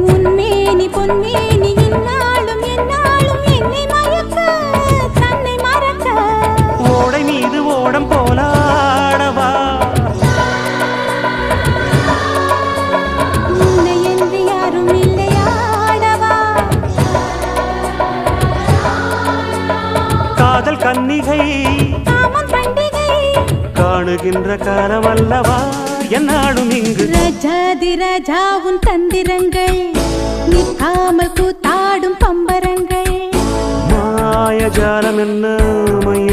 உன்மேனி பொன்மேனி இந்நாளும் எந்நாளும் என்னை மயக்க தன்னை மறக்க ஓடை மீது ஓடம் போலாடவா உன்னை என்று யாரும் இல்லையாடவா காதல் கன்னிகை காமம் பண்டிகை காணுகின்ற காலம் அல்லவா என்னாலும் இங்கு ரஜாதி ராஜாவும் தந்திரங்கள் நிற்காமல் கூத்தாடும் பம்பரங்கள் மாயஜாலம் என்ன மைய